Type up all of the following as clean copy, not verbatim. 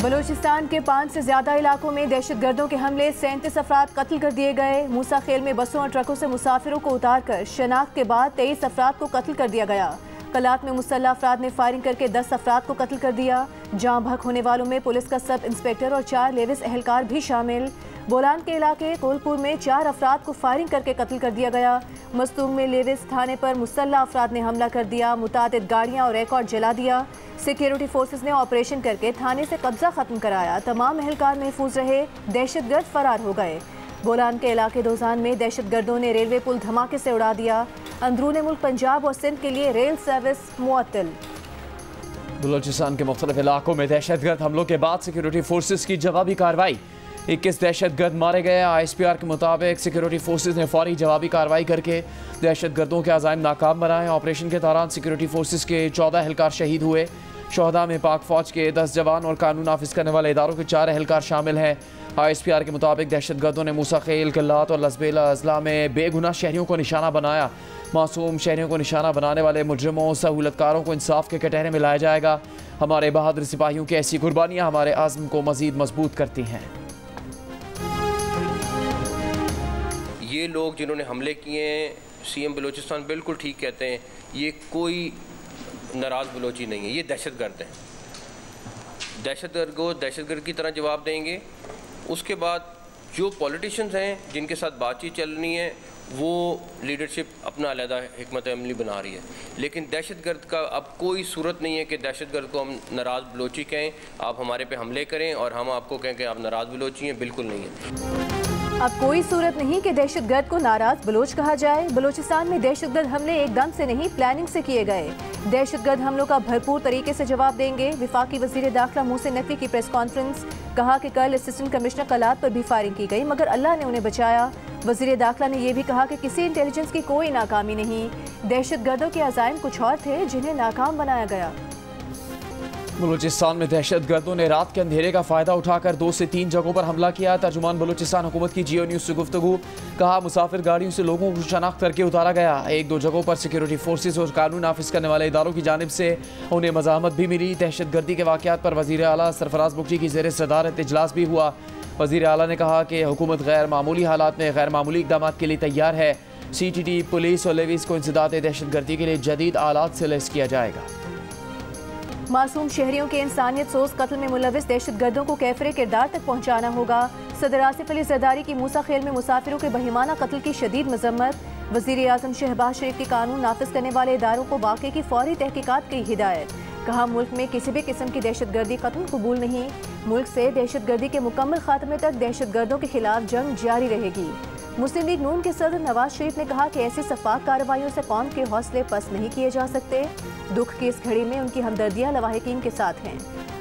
बलूचिस्तान के 5 से ज्यादा इलाकों में दहशतगर्दों के हमले, 37 अफराद कत्ल कर दिए गए। मूसा खेल में बसों और ट्रकों से मुसाफिरों को उतारकर शनाख्त के बाद 23 अफराद को कत्ल कर दिया गया। कलात में मुसल्लह अफराद ने फायरिंग करके 10 अफराद को कत्ल कर दिया। जाँ भक होने वालों में पुलिस का सब इंस्पेक्टर और 4 लेविस एहलकार भी शामिल। बोलान के इलाके कोलपुर में 4 अफराद को फायरिंग करके कत्ल कर दिया गया। मस्तूंग में लेविस थाने पर मुसल्लह अफराद ने हमला कर दिया, मुतादिद गाड़ियां और रिकॉर्ड जला दिया। सिक्योरिटी फोर्सेस ने ऑपरेशन करके थाने से कब्जा खत्म कराया। तमाम एहलकार महफूज रहे, दहशतगर्द फरार हो गए। बोलान के इलाके दोजान में दहशतगर्दों ने रेलवे पुल धमाके से उड़ा दिया। अंदरूनी मुल्क पंजाब और सिंध के लिए रेल सर्विस मुअत्तल। बलूचिस्तान के मुख्तलिफ इलाकों में दहशतगर्द हमलों के बाद सिक्योरिटी फोर्सेस की जवाबी कार्रवाई, 21 दहशतगर्द मारे गए। ISPR के मुताबिक सिक्योरिटी फोर्सेस ने फौरी जवाबी कार्रवाई करके दहशतगर्दों के अज़ाइम नाकाम बनाए। ऑपरेशन के दौरान सिक्योरिटी फोर्सेस के 14 एहलकार शहीद हुए। शोहदा में पाक फौज के 10 जवान और कानून नाफिज करने वाले इदारों के 4 एहलकार शामिल हैं। ISPR के मुताबिक दहशतगर्दों ने मूसा खेल, कल्लात और लसबेला अजला में बेगुनाह शहरियों को निशाना बनाया। मासूम शहरियों को निशाना बनाने वाले मुजरिमों सहूलतकारों को इंसाफ के कटहरे में लाया जाएगा। हमारे बहादुर सिपाहियों की ऐसी कुर्बानियाँ हमारे आज़म को मज़ीद मजबूत करती हैं। ये लोग जिन्होंने हमले किए हैं, CM बलूचिस्तान बिल्कुल ठीक कहते हैं, ये कोई नाराज़ बलोची नहीं है, ये दहशतगर्द हैं। दहशतगर्द को दहशतगर्द की तरह जवाब देंगे। उसके बाद जो पॉलिटिशियंस हैं जिनके साथ बातचीत चलनी है, वो लीडरशिप अपना अलहदा हिकमत अमली बना रही है, लेकिन दहशतगर्द का अब कोई सूरत नहीं है कि दहशतगर्द को हम नाराज़ बलोची कहें, आप हमारे पे हमले करें और हम आपको कहें कि आप नाराज़ बलोची हैं, बिल्कुल नहीं है। अब कोई सूरत नहीं कि दहशतगर्द को नाराज बलोच कहा जाए। बलूचिस्तान में दहशतगर्द हमले एकदम से नहीं, प्लानिंग से किए गए। दहशतगर्द हमलों का भरपूर तरीके से जवाब देंगे। विफाकी वजीर दाखिला मोहसिन नकवी की प्रेस कॉन्फ्रेंस, कहा कि कल असिस्टेंट कमिश्नर कलात पर भी फायरिंग की गई मगर अल्लाह ने उन्हें बचाया। वजीर दाखिला ने यह भी कहा कि किसी इंटेलिजेंस की कोई नाकामी नहीं, दहशतगर्दों के अज़ाइम कुछ और थे जिन्हें नाकाम बनाया गया। बलूचिस्तान में दहशतगर्दों ने रात के अंधेरे का फ़ायदा उठाकर 2 से 3 जगहों पर हमला किया। तर्जुमान बलूचिस्तान हुकूमत की जियो न्यूज़ से गुफ्तगू, कहा मुसाफिर गाड़ियों से लोगों को शनाख्त करके उतारा गया। 1-2 जगहों पर सिक्योरिटी फोर्सेस और कानून नाफिज करने वाले इदारों की जानिब से उन्हें मज़ाहमत भी मिली। दहशतगर्दी के वाक़यात पर वज़ीर आला सरफराज बुगटी की ज़ेर सदारत इजलास भी हुआ। वज़ीर आला ने कहा कि हुकूमत गैर मामूली हालात में गैर मामूली इक़दाम के लिए तैयार है। CTT, पुलिस और लेविस को इंसदाद दहशतगर्दी के लिए जदीद आलात से लैस किया जाएगा। मासूम शहरियों के इंसानियत सोज कत्ल में मुलविस दहशतगर्दों को कैफरे किरदार तक पहुँचाना होगा। सदर आसिफ अली जरदारी की मूसा खेल में मुसाफिरों के बहिमाना कत्ल की शदीद मजम्मत। वज़ीर आज़म शहबाज शरीफ की कानून नाफिज करने वाले इदारों को वाक़े की फौरी तहकीकात की हिदायत। कहा मुल्क में किसी भी किस्म की दहशतगर्दी खत्म कबूल नहीं। मुल्क से दहशतगर्दी के मुकम्मल खात्मे तक दहशतगर्दों के खिलाफ जंग जारी रहेगी। मुस्लिम लीग नून के सदर नवाज शरीफ ने कहा कि ऐसी सफाक कार्रवाइयों से कौम के हौसले पस्त नहीं किए जा सकते। दुख की इस घड़ी में उनकी हमदर्दियां लवाहिकीन के साथ हैं।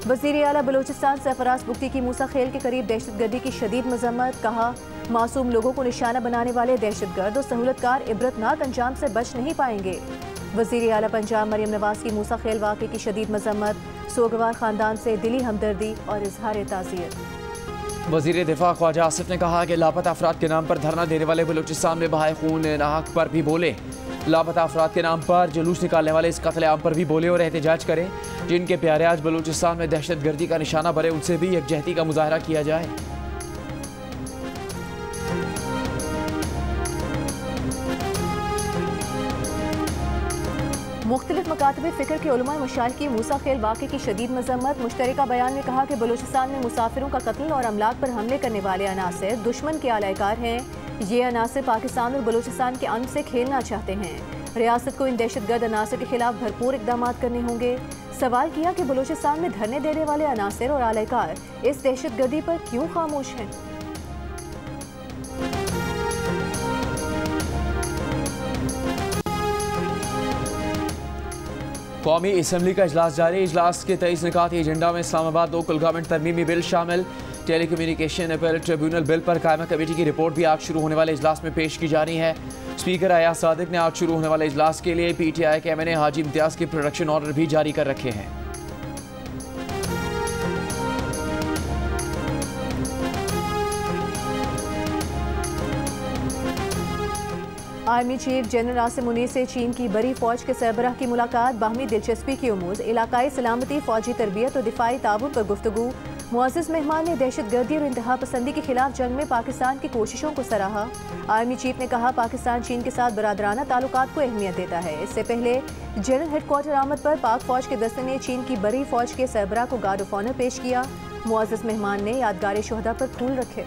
वज़ीर आला बलूचिस्तान सरफराज बुगटी की मूसा खेल के करीब दहशतगर्दी की शदीद मजम्मत। कहा मासूम लोगों को निशाना बनाने वाले दहशतगर्द और सहूलतकार इबरतनाक अंजाम से बच नहीं पाएंगे। वज़ीर आला पंजाब मरियम नवाज की मूसा खेल वाक़े की शदीद मजम्मत। सोगवार ख़ानदान से दिली हमदर्दी और इजहार ताज़ियत। वज़ीर दिफा ख्वाजा आसिफ ने कहा कि लापता अफराद के नाम पर धरना देने वाले बलूचिस्तान में बहाए खून नाहक पर भी बोले। लापता अफराद के नाम पर जुलूस निकालने वाले इस कत्ल आम पर भी बोले और एहतजाज करें। जिनके प्यारे आज बलूचिस्तान में दहशतगर्दी का निशाना बने, उनसे भी यकजहती का मुजाहरा किया जाए। मुख्तलिफ मकातबे फ़िक्र के उलमा मशाइख की मूसा खेल वाक़े की शदीद मजम्मत। मुश्तरका बयान में कहा कि बलूचिस्तान में मुसाफिरों का कत्ल और अमलाक पर हमले करने वाले अनासिर दुश्मन के आलाकार हैं। ये अनासिर पाकिस्तान और बलूचिस्तान के अमन से खेलना चाहते हैं। रियासत को इन दहशतगर्द अनासिर के खिलाफ भरपूर इक़दाम करने होंगे। सवाल किया कि बलूचिस्तान में धरने देने वाले अनासिर और आलाकार इस दहशतगर्दी पर क्यों खामोश हैं। कौमी असम्बली का इजलास जारी। इजलास के 23 निकात एजेंडा में इस्लामाबाद 2 कुल गवर्नमेंट तरमीमी बिल शामिल। Telecommunication appeal tribunal bill पर कायमा कमेटी की रिपोर्ट भी आज शुरू होने वाले इजलास में पेश की जा रही है। स्पीकर अयाज सादिक ने आज शुरू होने वाले इजलास के लिए PTI के MNA हाजी इम्तियाज़ के प्रोडक्शन ऑर्डर भी जारी कर रखे हैं। Army chief general Asim Munir से चीन की बड़ी फौज के सरबराह की मुलाकात। बाहमी दिलचस्पी की उमूर, इलाकाई सलामती, फौजी तरबियत और दिफाई ताउन पर गुफ्तगू। मुअज़्ज़ज़ मेहमान ने दहशतगर्दी और इंतहा पसंदी के खिलाफ जंग में पाकिस्तान की कोशिशों को सराहा। आर्मी चीफ ने कहा पाकिस्तान चीन के साथ बरादराना ताल्लुकात को अहमियत देता है। इससे पहले जनरल हेडक्वार्टर आमद पर पाक फौज के दस्ते ने चीन की बड़ी फौज के सरबराह को गार्ड ऑफ ऑनर पेश किया। मुअज़्ज़ज़ मेहमान ने यादगार शोहदा पर फूल रखे।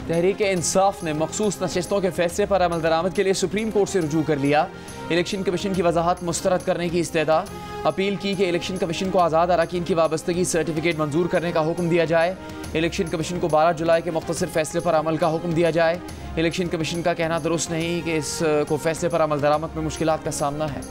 तहरीक इंसाफ ने मखसूस नशिस्तों के फैसले पर अमल दरामद के लिए सुप्रीम कोर्ट से रुजू कर लिया। इलेक्शन कमीशन की वजाहत मुस्तरद करने की इस्तेदा अपील की कि इलेक्शन कमीशन को आज़ाद अरकान की वाबस्तगी सर्टिफिकेट मंजूर करने का हुक्म दिया जाए। इलेक्शन कमीशन को 12 जुलाई के मुख्तसर फैसले पर अमल का हुक्म दिया जाए। इलेक्शन कमीशन का कहना दुरुस्त नहीं कि इसको फैसले पर अमल दरामद में मुश्किलात का सामना है।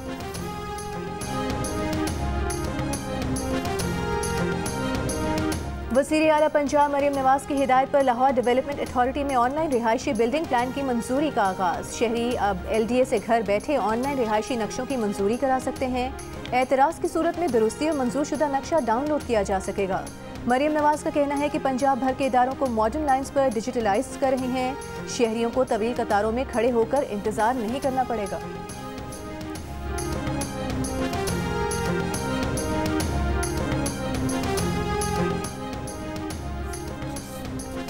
वज़ीर आला पंजाब मरीम नवाज की हिदायत पर लाहौर डेवलपमेंट अथॉरिटी में ऑनलाइन रिहायशी बिल्डिंग प्लान की मंजूरी का आगाज़। शहरी अब LDA से घर बैठे ऑनलाइन रिहायशी नक्शों की मंजूरी करा सकते हैं। एतराज़ की सूरत में दुरुस्ती और मंजूर शुदा नक्शा डाउनलोड किया जा सकेगा। मरीम नवाज का कहना है कि पंजाब भर के इदारों को मॉडर्न लाइन्स पर डिजिटलाइज कर रहे हैं। शहरियों को तवील कतारों में खड़े होकर इंतजार नहीं करना पड़ेगा।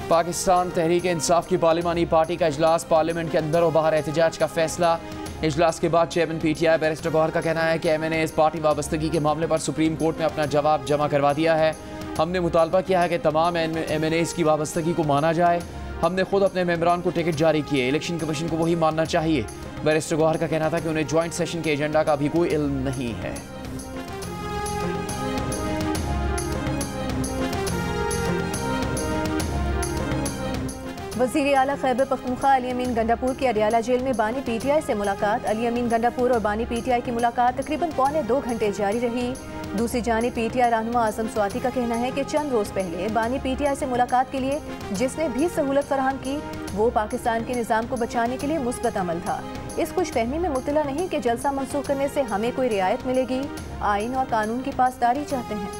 पाकिस्तान तहरीक इंसाफ की पार्लिमानी पार्टी का इजलास, पार्लियामेंट के अंदर और बाहर एहतजाज का फैसला। इजलास के बाद चेयरमैन PTI बैरिस्टर गौहर का कहना है कि MNAs पार्टी वाबस्तगी के मामले पर सुप्रीम कोर्ट में अपना जवाब जमा करवा दिया है। हमने मुतालबा किया है कि तमाम MNAs की वाबस्तगी को माना जाए। हमने खुद अपने मेम्बरान को टिकट जारी किए, इलेक्शन कमीशन को वही मानना चाहिए। बैरिस्टर गौहर का कहना था कि उन्हें ज्वाइंट सेशन के एजेंडा का अभी कोई इल्म नहीं है। वज़ीर आला खैबर पख्तूनख्वा अली अमीन गंडापुर की अडियाला जेल में बानी PTI से मुलाकात। अली अमीन गंडापुर और बानी PTI की मुलाकात तकरीबन 2.25 घंटे जारी रही। दूसरी जानिब PTI रहनुमा आज़म स्वाति का कहना है कि चंद रोज़ पहले बानी PTI से मुलाकात के लिए जिसने भी सहूलत फराहम की वो पाकिस्तान के निज़ाम को बचाने के लिए मुस्बत अमल था। इस खुशफहमी में मुब्तला नहीं कि जलसा मंसूख करने से हमें कोई रियायत मिलेगी। आइन और कानून की पासदारी चाहते हैं।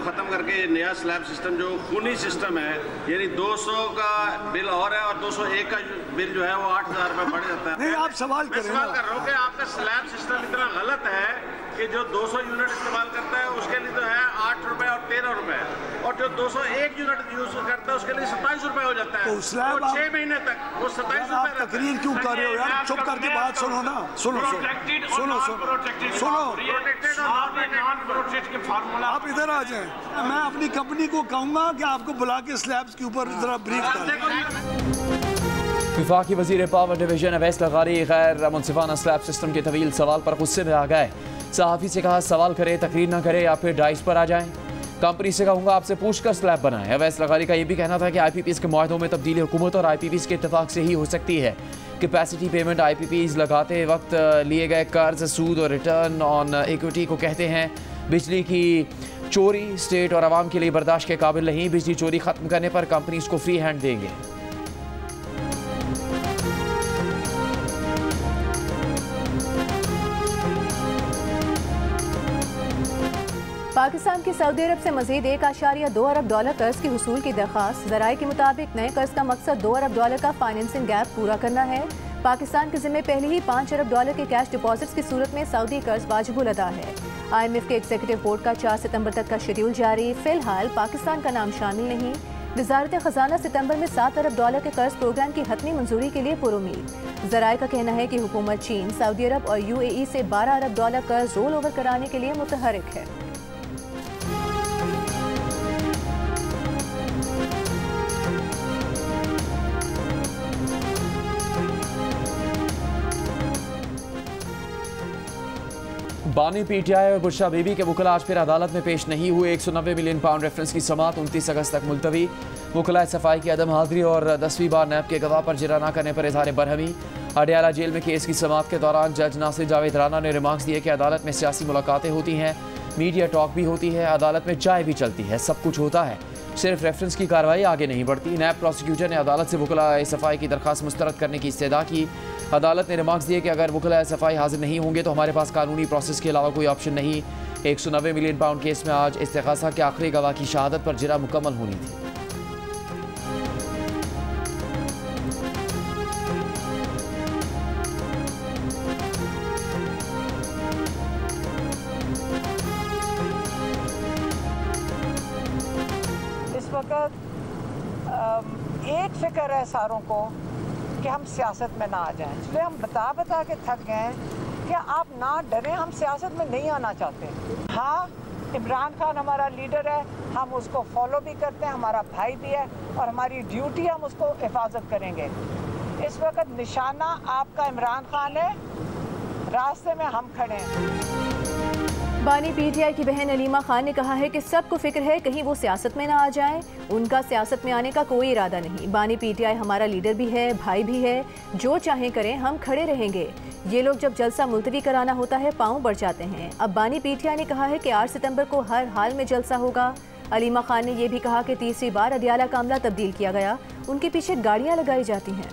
खत्म करके ये नया स्लैब सिस्टम जो खूनी सिस्टम है, यानी 200 का बिल और है और 201 का बिल जो है वो 8,000 रुपये बढ़ जाता है। नहीं, आप सवाल कर रहे हैं। कर रहा हूँ कि आपका स्लैब सिस्टम इतना गलत है कि जो 200 यूनिट इस्तेमाल करता है उसके लिए तो है 8 रुपये और 13 रुपये, और जो 201 यूनिट यूज करता है उसके लिए 27 रुपये हो जाता है। तो स्लैब 6 महीने तक वो 27 रुपये। आप तकरीर क्यों कर रहे हो यार? चुप करके बात सुनो ना। सुनो आप इधर आ जाएं। मैं अपनी कंपनी को कहूंगा कि आपको बुला के स्लैब्स के ऊपर जरा ब्रीफ करें। वफाकी वज़ीर पावर डिवीजन अवैस लगारी गैर मुनसिफाना स्लैब सिस्टम के तवील सवाल पर गुस्से में आ गए। सहाफ़ी से कहा सवाल करे, तकरीर ना करे या फिर डाइस पर आ जाएं। कंपनी से कहूँगा आपसे पूछकर स्लैब बनाएं। अवैस लगारी का यह भी कहना था कि IPPs के मुआहदों में तब्दीली हुकूमत और IPPs के इत्तेफाक से ही हो सकती है। कैपेसिटी पेमेंट IPPs लगाते वक्त लिए गए कर्ज, सूद और रिटर्न ऑन इक्विटी को कहते हैं। बिजली की चोरी स्टेट और आवाम के लिए बर्दाश्त के काबिल नहीं। बिजली चोरी खत्म करने पर कंपनीज को फ्री हैंड देंगे। पाकिस्तान की सऊदी अरब से मजीद $1.2 अरब कर्ज की हुसूल की दरख्वास्त। ज़राए के मुताबिक नए कर्ज का मकसद $2 अरब का फाइनेंसिंग गैप पूरा करना है। पाकिस्तान के जिम्मे पहले ही $5 अरब के कैश डिपॉजिट्स की सूरत में सऊदी कर्ज वाजिबुल अदा है। IMF के एग्जीक्यूटिव बोर्ड का 4 सितंबर तक का शेड्यूल जारी। फिलहाल पाकिस्तान का नाम शामिल नहीं। वजारत खजाना सितंबर में $7 अरब के कर्ज प्रोग्राम की हतमी मंजूरी के लिए पुरुमीद। ज़राए का कहना है कि हुकूमत चीन, सऊदी अरब और UAE से $12 अरब कर्ज रोल ओवर कराने के लिए मुतहरिक है। बानी PTI और बुशरा बीबी के वकला आज फिर अदालत में पेश नहीं हुए। 190 मिलियन पाउंड रेफरेंस की समाअत 29 अगस्त तक मुलतवी। वकला सफाई की अदम हाजिरी और 10वीं बार नैब के गवाह पर जिरा न करने पर इजहार बरहमी। अडियाला जेल में केस की समाअत के दौरान जज नासिर जावेद राना ने रिमार्क्स दिए कि अदालत में सियासी मुलाकातें होती हैं, मीडिया टॉक भी होती है, अदालत में चाय भी चलती है, सब कुछ होता है, सिर्फ रेफरेंस की कार्रवाई आगे नहीं बढ़ती। नैब प्रोसिक्यूटर ने अदालत से वकला सफाई की दरख्वास्त मुस्तरद करने की इस्तदा की। अदालत ने रिमार्क्स दिए कि अगर वकला सफाई हाजिर नहीं होंगे तो हमारे पास कानूनी प्रोसेस के अलावा कोई ऑप्शन नहीं। 190 मिलियन पाउंड केस में आज इस्तिग़ासा के आखिरी गवाह की शहादत पर जिरा मुकम्मल होनी थी। इस वक्त एक फिक्र है सारों को कि हम सियासत में ना आ जाएं, इसलिए हम बता के थक गए हैं कि आप ना डरें, हम सियासत में नहीं आना चाहते। हाँ, इमरान खान हमारा लीडर है, हम उसको फॉलो भी करते हैं, हमारा भाई भी है और हमारी ड्यूटी हम उसको हिफाजत करेंगे। इस वक्त निशाना आपका इमरान खान है, रास्ते में हम खड़े हैं। बानी पीटीआई की बहन अलीमा खान ने कहा है कि सबको फिक्र है कहीं वो सियासत में ना आ जाएं। उनका सियासत में आने का कोई इरादा नहीं। बानी पीटीआई हमारा लीडर भी है, भाई भी है, जो चाहें करें, हम खड़े रहेंगे। ये लोग जब जलसा मुलतवी कराना होता है पाँव बढ़ जाते हैं। अब बानी पीटीआई ने कहा है कि 8 सितंबर को हर हाल में जलसा होगा। अलीमा खान ने यह भी कहा कि तीसरी बार अडियाला का अमला तब्दील किया गया, उनके पीछे गाड़ियाँ लगाई जाती हैं।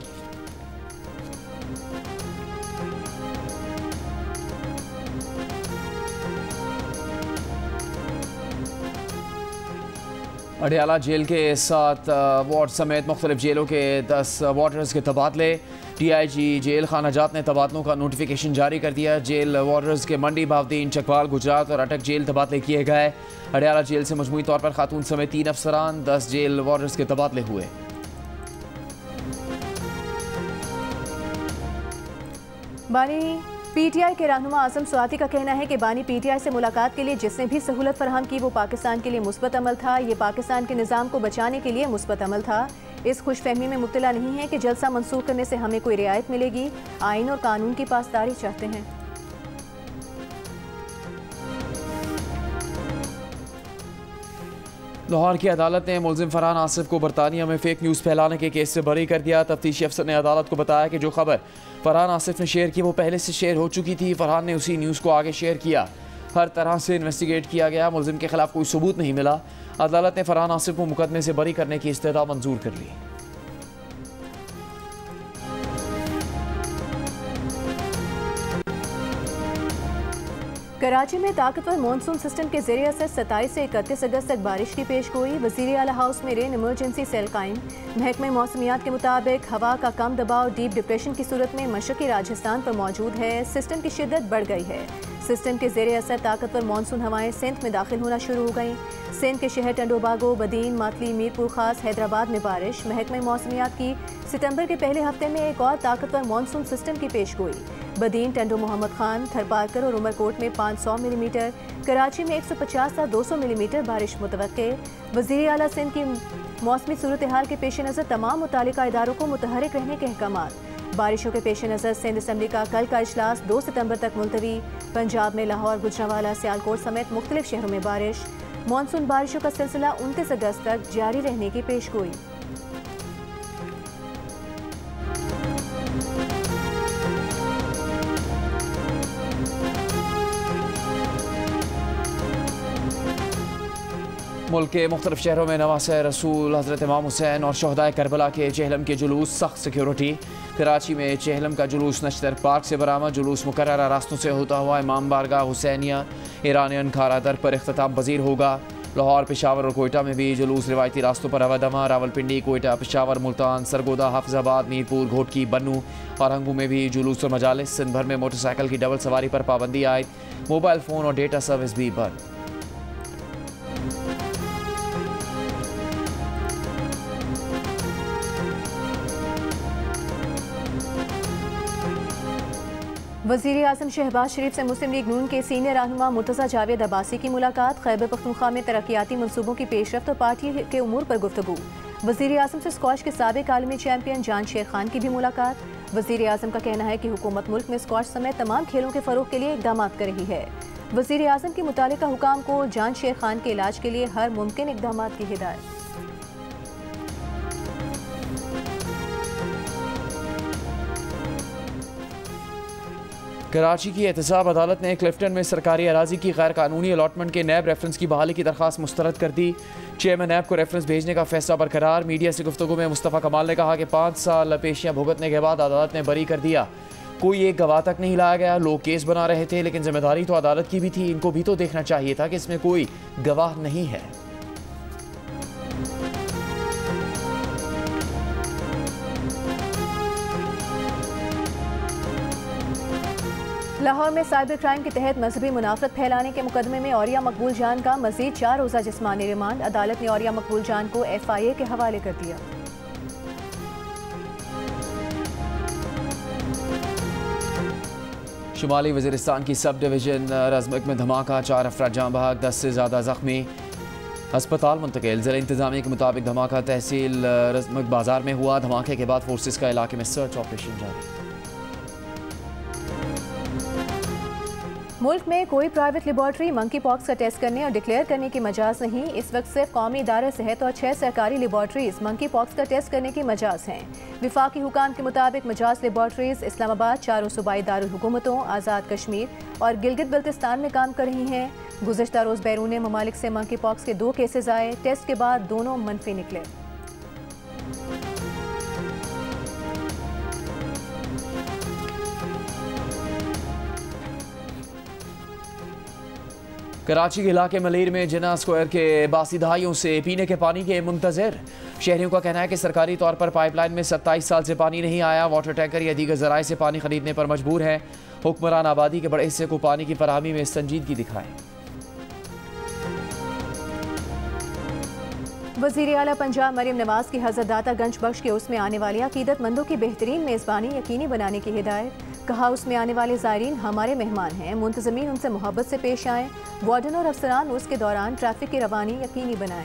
अडियाला जेल के 7 वार्ड समेत मुख्तलिफ जेलों के 10 वार्डर्स के तबादले। DIG जेल खानाजात ने तबादलों का नोटिफिकेशन जारी कर दिया। जेल वार्डर्स के मंडी, बावदीन, चकवाल, गुजरात और अटक जेल तबादले किए गए। अडियाला जेल से मजमूई तौर पर खातून समेत 3 अफसरान, 10 जेल वार्डर्स के तबादले हुए। बानी पीटीआई के रहनुमा आजम स्वाति का कहना है कि बानी पीटीआई से मुलाकात के लिए जिसने भी सहूलत फराहम की वो पाकिस्तान के लिए मुस्बत अमल था। ये पाकिस्तान के निज़ाम को बचाने के लिए मुस्बत अमल था। इस खुशफहमी में मुब्तला नहीं है कि जलसा मंसूख करने से हमें कोई रियायत मिलेगी। आइन और कानून की पासदारी चाहते हैं। लाहौर की अदालत ने मुलजिम फरहान आसिफ को बरतानिया में फेक न्यूज़ फैलाने के केस से बरी कर दिया। तफ्तीशी अफसर ने अदालत को बताया कि जो खबर फरहान आसिफ ने शेयर की वो पहले से शेयर हो चुकी थी। फरहान ने उसी न्यूज़ को आगे शेयर किया। हर तरह से इन्वेस्टिगेट किया गया, मुलजिम के खिलाफ कोई सबूत नहीं मिला। अदालत ने फरहान आसिफ को मुकदमे से बरी करने की इस्तदा मंजूर कर ली। कराची में ताकतवर मानसून सिस्टम के जरिए असर 27 से 31 अगस्त तक बारिश की पेशगोई। वज़ीर आला हाउस में रेन इमरजेंसी सेल कायम। महकमे मौसमियात के मुताबिक हवा का कम दबाव डीप डिप्रेशन की सूरत में मशरक़ी राजस्थान पर मौजूद है। सिस्टम की शिद्दत बढ़ गई है। सिस्टम के ज़रिए असर ताकतवर मानसून हवाएं सिंध में दाखिल होना शुरू हो गईं। सिंध के शहर टंडोबागो, बदीन, मातली, मीरपुर खास, हैदराबाद में बारिश। महकमे मौसमियात की सितंबर के पहले हफ्ते में एक और ताकतवर मानसून सिस्टम की पेशगोई। बदीन, टंडो मोहम्मद खान, थरपारकर और उमरकोट में 500 मिलीमीटर, कराची में 150 से 200 मिलीमीटर बारिश मुतवक्के। वज़ीर आला सिंध की मौसमी सूरत हाल के पेश नज़र तमाम मुतालिका इदारों को मुतहरिक रहने के अहकामात। बारिशों के पेश नज़र सिंध असम्बली का कल का इजलास 2 सितंबर तक मुलतवी। पंजाब में लाहौर, गुजरांवाला, सियालकोट समेत मुख्तलिफ शहरों में बारिश। मानसून बारिशों का सिलसिला 29 अगस्त तक जारी रहने की पेशगोई। मुल्क के मुख्तलिफ शहरों में नवासे रसूल, हज़रत इमाम हुसैन और शहदाए करबला के चेहलम के जुलूस, सख्त सिक्योरिटी। कराची में चेहलम का जुलूस नश्तर पार्क से बरामद। जुलूस मुकर्ररा रास्तों से होता हुआ इमाम बारगाह हुसैनिया ईरानियन खारादर पर इख्तिताम पजीर होगा। लाहौर, पेशावर और कोयटा में भी जुलूस रिवायती रास्तों पर अवदमा। रावलपिंडी, कोयटा, पेशावर, मुल्तान, सरगोदा, हाफिजाबाद, मीरपुर, घोटकी, बन्नू और हंगू में भी जुलूस और मजालिस। सिंध भर में मोटरसाइकिल की डबल सवारी पर पाबंदी आयद। मोबाइल फ़ोन और डेटा सर्विस भी बंद। वज़ीर आज़म शहबाज शरीफ से मुस्लिम लीग नून के सीनियर रहनुमा मुर्तज़ा जावेद अब्बासी की मुलाकात। खैबर पख्तूनख्वा में तरक्याती मनसूबों की पेशरफ्त और पार्टी के उमूर पर गुफ्तगू। वज़ीर आज़म से स्क्वाश के साबिक आलमी चैंपियन जान शेर खान की भी मुलाकात। वज़ीर आज़म का कहना है कि हुकूमत मुल्क में स्क्वाश समेत तमाम खेलों के फ़रोग़ के लिए इक़दाम कर रही है। वज़ीर आज़म की मुतालिका हुकाम को जान शेर खान के इलाज के लिए हर मुमकिन इक़दाम की हिदायत। कराची की एहतसाब अदालत ने क्लिफ्टन में सरकारी अराजी की गैर कानूनी अलॉटमेंट के नैब रेफरेंस की बहाली की दरख्वास्त मुस्तरद कर दी। चेयरमैन नैब को रेफरेंस भेजने का फैसला बरकरार। मीडिया से गुफ्तगू में मुस्तफ़ा कमाल ने कहा कि 5 साल पेशियां भुगतने के बाद अदालत ने बरी कर दिया। कोई एक गवाह तक नहीं लाया गया। लोग केस बना रहे थे, लेकिन जिम्मेदारी तो अदालत की भी थी। इनको भी तो देखना चाहिए था कि इसमें कोई गवाह नहीं है। लाहौर में साइबर क्राइम के तहत मजहबी मुनाफरत फैलाने के मुकदमे में औरिया मकबूल जान का मजीद 4 रोज़ा जिस्मानी रिमांड। अदालत ने औरिया मकबूल जान को FIA के हवाले कर दिया। शुमाली वज़ीरिस्तान की सब डिवीज़न रज़मक में धमाका, 4 अफराद जाँ बहक, 10 से ज़्यादा ज़ख्मी, अस्पताल मुंतकिल। ज़िला इंतज़ामिया के मुताबिक धमाका तहसील रज़मक बाजार में हुआ। धमाके के बाद फोर्सेस का इलाके में सर्च ऑपरेशन जारी। मुल्क में कोई प्राइवेट लेबॉर्ट्री मंकी पॉक्स का टेस्ट करने और डिक्लेयर करने की मजाज नहीं। इस वक्त सिर्फ कौमी इदारा सेहत और 6 सरकारी लेबॉर्ट्रीज मंकी पॉक्स का टेस्ट करने की मजाज हैं। विफाकी हुकाम के मुताबिक मजाज लेबॉर्ट्रीज इस्लामाबाद, 4 सूबाई दारुल हुकूमतों, आज़ाद कश्मीर और गिलगित बल्तिस्तान में काम कर रही हैं। गुज़िश्ता रोज़ बैरून ममालिक से मंकी पॉक्स के 2 केसेज आए। टेस्ट के बाद दोनों मनफी निकले। कराची के इलाके मलीर में जिन्ना स्क्वायर के 82 दहाइयों से पीने के पानी के मुंतज़िर। शहरियों का कहना है कि सरकारी तौर पर पाइपलाइन में 27 साल से पानी नहीं आया। वाटर टैंकर या दीगर ज़राए से पानी खरीदने पर मजबूर हैं। हुक्मरान आबादी के बड़े हिस्से को पानी की फराहमी में संजीदगी दिखाएं। वज़ीर आला पंजाब मरीम नवाज की हज़रत दाता गंज बख्श के उसमें आने वाले अकीदतमंदों की बेहतरीन मेज़बानी यकीनी बनाने की हिदायत। कहा, उसमें आने वाले ज़ायरीन हमारे मेहमान हैं, मुंतज़मीन उनसे मोहब्बत से पेश आएँ। वार्डन और अफसरान उसके दौरान ट्रैफिक की रवानी यकीनी बनाएं।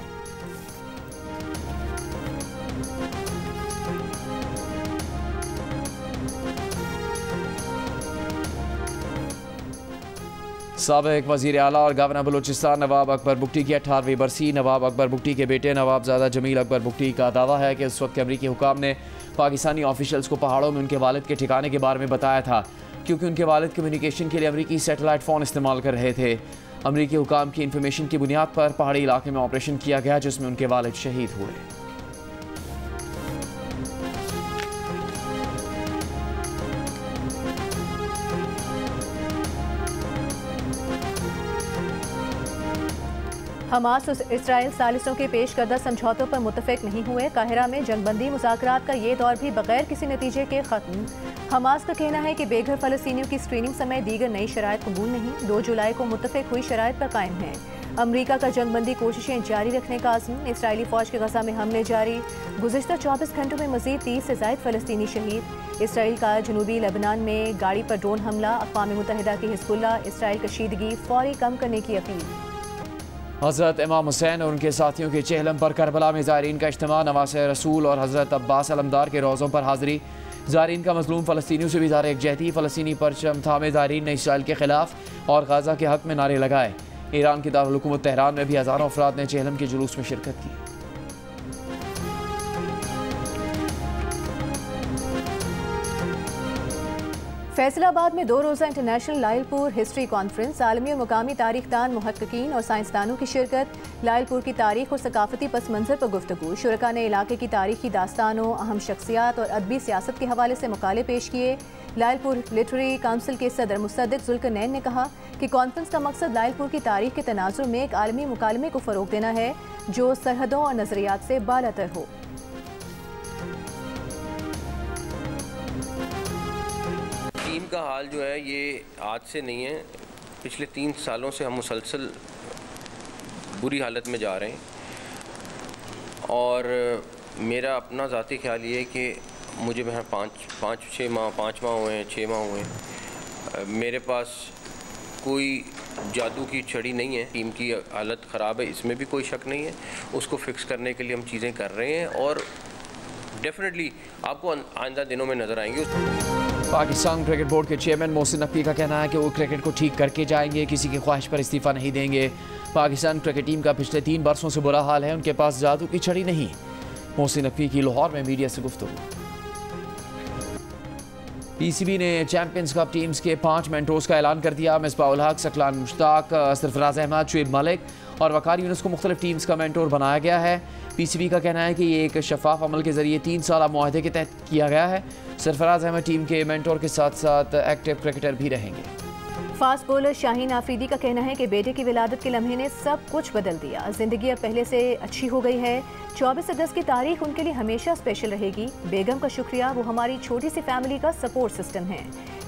साबिक़ वज़ीर आला और गवर्नर बलूचिस्तान नवाब अकबर बुगटी की 18वीं बरसी। नवाब अकबर बुगटी के बेटे नवाबजादा जमील अकबर बुगटी का दावा है कि उस वक्त अमरीकी हुकाम ने पाकिस्तानी ऑफिशियल्स को पहाड़ों में उनके वालिद के ठिकाने के बारे में बताया था, क्योंकि उनके वालिद कम्युनिकेशन के लिए अमरीकी सैटेलाइट फ़ोन इस्तेमाल कर रहे थे। अमरीकी हुकाम की इन्फॉर्मेशन की बुनियाद पर पहाड़ी इलाके में ऑपरेशन किया गया, जिसमें उनके वालिद शहीद हुए। हमास और इसराइल सालिसों के पेश करदा समझौतों पर मुतफिक नहीं हुए। काहिरा में जंगबंदी मुज़ाकरात का ये दौर भी बगैर किसी नतीजे के ख़त्म। हमास का कहना है कि बेघर फ़लस्तीनियों की स्क्रीनिंग समेत दीगर नई शराइत कबूल नहीं। 2 जुलाई को मुतफिक हुई शराइत पर कायम है। अमरीका का जंगबंदी कोशिशें जारी रखने का आज़म। इसराइली फ़ौज के गज़ा में हमले जारी। गुज़िश्ता 24 घंटों में मज़ीद 30 से ज़ायद फ़लस्तीनी शहीद। इसराइल का जनूबी लेबनान में गाड़ी पर ड्रोन हमला। अक़वाम मुत्तहिदा की हिज़्बुल्लाह इसराइल कशीदगी फ़ौरी कम करने की अपील। हज़रत इमाम हुसैन और उनके साथियों के चेहलम पर करबला में ज़ायरीन का इज्तिमा। नवासे रसूल और हज़रत अब्बास अलमदार के रोज़ों पर हाज़िरी। ज़ायरीन का मज़लूम फ़लस्तीनियों से भी इज़हार यकजहती। फ़लस्तीनी परचम थामे ज़ायरीन ने इसराइल के ख़िलाफ़ और गाज़ा के हक़ में नारे लगाए। ईरान की दारुल हुकूमत तेहरान में भी हज़ारों अफराद ने चेहलम के जुलूस में शिरकत की। फैसलाबाद में 2 रोज़ा इंटरनेशनल लाइलपुर हिस्ट्री कॉन्फ्रेंस। आलमी और मुकामी तारीखदान, मुहक्किकीन और साइंसदानों की शिरकत। लाइलपुर की तारीख और सकाफती पस मंज़र पर गुफ्तगू। शुरका ने इलाके की तारीखी दास्तानों, अहम शख्सियात और अदबी सियासत के हवाले से मकाले पेश किए। लाइलपुर लिटरेरी काउंसिल के सदर मुसद्दिक जुल्करनैन ने कहा कि कॉन्फ्रेंस का मकसद लाइलपुर की तारीख के तनाजुर में एक आलमी मुकालमे को फ़रोग देना है जो सरहदों और नज़रियात से बालातर हो। टीम का हाल जो है ये आज से नहीं है, पिछले 3 सालों से हम मुसलसल बुरी हालत में जा रहे हैं। और मेरा अपना ज़ाती ख्याल ये है कि मुझे मैं 5 माह हुए हैं, 6 माह हुए हैं, मेरे पास कोई जादू की छड़ी नहीं है। टीम की हालत ख़राब है, इसमें भी कोई शक नहीं है। उसको फिक्स करने के लिए हम चीज़ें कर रहे हैं और डेफिनेटली आपको आइंदा दिनों में नज़र आएंगे। पाकिस्तान क्रिकेट बोर्ड के चेयरमैन मोहसिन नकवी का कहना है कि वो क्रिकेट को ठीक करके जाएंगे, किसी की ख्वाहिश पर इस्तीफ़ा नहीं देंगे। पाकिस्तान क्रिकेट टीम का पिछले 3 बरसों से बुरा हाल है, उनके पास जादू की छड़ी नहीं। मोहसिन नकवी की लाहौर में मीडिया से गुफ्तगू। पीसीबी ने चैंपियंस कप टीम्स के 5 मेंटोर्स का ऐलान कर दिया। मिसबाउल हक, सकलान मुश्ताक, सरफराज अहमद, शुएब मलिक और वकार यूनुस को मुख्तलिफ टीम्स का मेंटोर बनाया गया है। पीसीबी का कहना है कि ये एक शफाफ अमल के जरिए 3 साल मुआहदे के तहत किया गया है। सरफराज अहमद टीम के मेंटोर के साथ साथ एक्टिव क्रिकेटर भी रहेंगे। फास्ट बॉलर शाहीन आफरीदी का कहना है कि बेटे की विलादत के लम्हे ने सब कुछ बदल दिया। जिंदगी अब पहले से अच्छी हो गई है। 24 अगस्त की तारीख उनके लिए हमेशा स्पेशल रहेगी। बेगम का शुक्रिया, वो हमारी छोटी सी फैमिली का सपोर्ट सिस्टम है।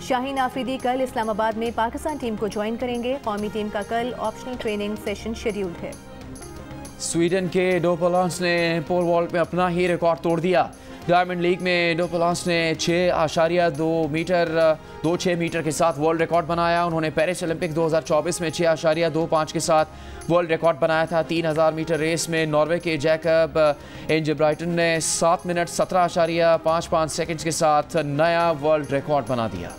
शाहीन आफरीदी कल इस्लामाबाद में पाकिस्तान टीम को ज्वाइन करेंगे। कौमी टीम का कल ऑप्शनल ट्रेनिंग सेशन शेड्यूल्ड है। स्वीडन के डोपोलांस ने पोल वॉल्ट में अपना ही रिकॉर्ड तोड़ दिया। डायमंड लीग में डोपोलांस ने 6.26 मीटर के साथ वर्ल्ड रिकॉर्ड बनाया। उन्होंने पेरिस ओलंपिक 2024 में 6.25 के साथ वर्ल्ड रिकॉर्ड बनाया था। 3000 मीटर रेस में नॉर्वे के जैकब इंजब्राइटन ने 7 मिनट 17.55 सेकंड्स के साथ नया वर्ल्ड रिकॉर्ड बना दिया।